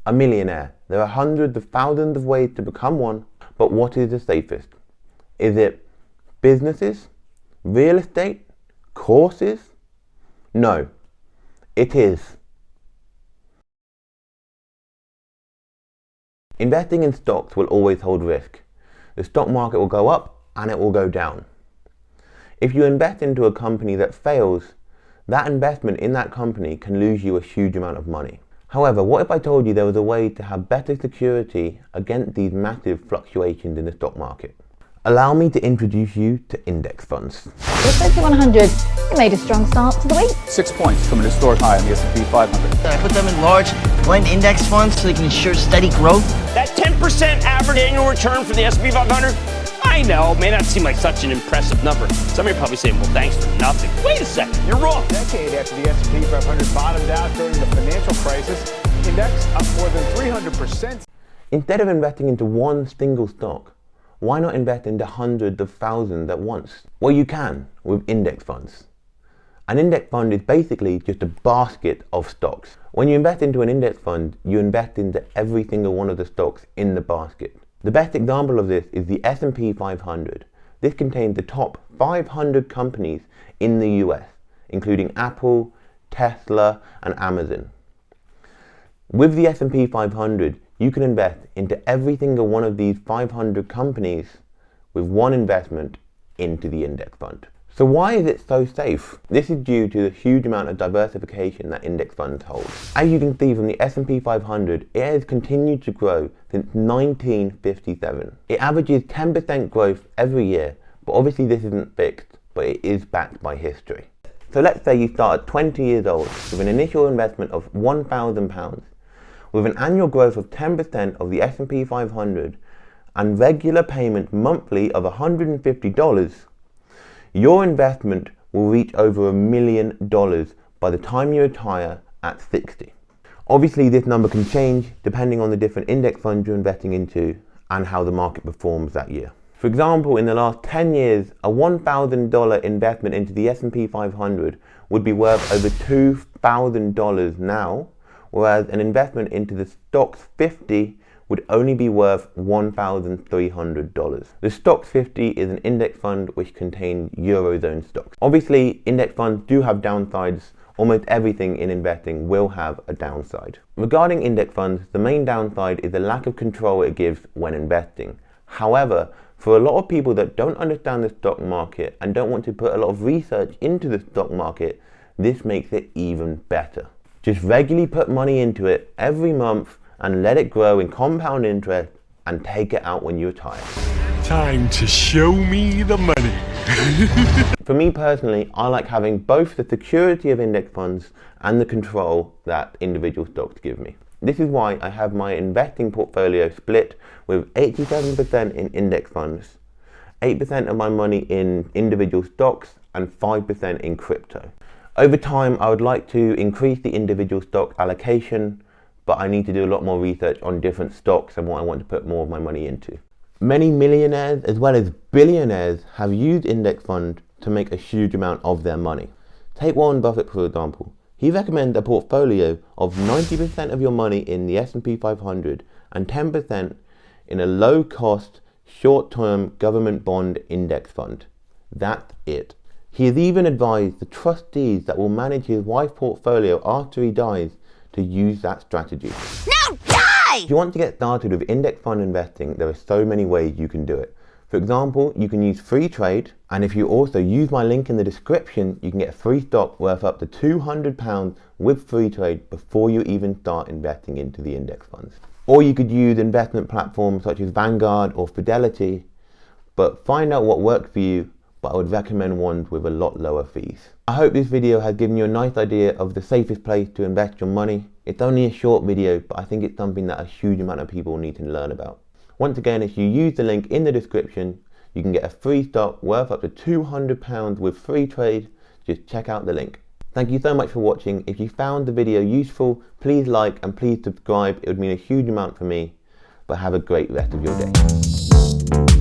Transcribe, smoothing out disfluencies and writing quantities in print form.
a millionaire. There are hundreds of thousands of ways to become one, but what is the safest? Is it businesses, real estate, courses? No, it is investing in stocks will always hold risk. The stock market will go up and it will go down. If you invest into a company that fails, that investment in that company can lose you a huge amount of money. However, what if I told you there was a way to have better security against these massive fluctuations in the stock market? Allow me to introduce you to index funds. With FTSE 100, you made a strong start to the week. 6 points from an historic high in the S&P 500. I put them in large blend index funds so they can ensure steady growth. That 10% average annual return for the S&P 500, I know, may not seem like such an impressive number. Some of you are probably saying, well, thanks for nothing. Wait a second, you're wrong. A decade after the S&P 500 bottomed out during the financial crisis, index up more than 300%. Instead of investing into one single stock, why not invest into hundreds of thousands at once? Well, you can with index funds. An index fund is basically just a basket of stocks. When you invest into an index fund, you invest into every single one of the stocks in the basket. The best example of this is the S&P 500. This contains the top 500 companies in the US, including Apple, Tesla, and Amazon. With the S&P 500, you can invest into every single one of these 500 companies with one investment into the index fund. So why is it so safe? This is due to the huge amount of diversification that index funds hold. As you can see from the S&P 500, it has continued to grow since 1957. It averages 10% growth every year, but obviously this isn't fixed, but it is backed by history. So let's say you start at 20 years old with an initial investment of £1,000. With an annual growth of 10% of the S&P 500 and regular payment monthly of $150, your investment will reach over $1 million by the time you retire at 60. Obviously, this number can change depending on the different index funds you're investing into and how the market performs that year. For example, in the last 10 years, a $1,000 investment into the S&P 500 would be worth over $2,000 now, whereas an investment into the Stocks 50 would only be worth $1,300. The Stocks 50 is an index fund which contains Eurozone stocks. Obviously, index funds do have downsides. Almost everything in investing will have a downside. Regarding index funds, the main downside is the lack of control it gives when investing. However, for a lot of people that don't understand the stock market and don't want to put a lot of research into the stock market, this makes it even better. Just regularly put money into it every month and let it grow in compound interest and take it out when you retire. Time to show me the money. For me personally, I like having both the security of index funds and the control that individual stocks give me. This is why I have my investing portfolio split with 87% in index funds, 8% of my money in individual stocks, and 5% in crypto. Over time, I would like to increase the individual stock allocation, but I need to do a lot more research on different stocks and what I want to put more of my money into. Many millionaires as well as billionaires have used index funds to make a huge amount of their money. Take Warren Buffett for example. He recommends a portfolio of 90% of your money in the S&P 500 and 10% in a low-cost, short-term government bond index fund. That's it. He has even advised the trustees that will manage his wife's portfolio after he dies to use that strategy. Now die! If you want to get started with index fund investing, there are so many ways you can do it. For example, you can use FREETRADE, and if you also use my link in the description, you can get a free stock worth up to £200 with FREETRADE before you even start investing into the index funds. Or you could use investment platforms such as Vanguard or Fidelity, but find out what works for you, but I would recommend ones with a lot lower fees. I hope this video has given you a nice idea of the safest place to invest your money. It's only a short video, but I think it's something that a huge amount of people need to learn about. Once again, if you use the link in the description, you can get a free stock worth up to £200 with FREETRADE. Just check out the link. Thank you so much for watching. If you found the video useful, please like and please subscribe. It would mean a huge amount for me. But have a great rest of your day.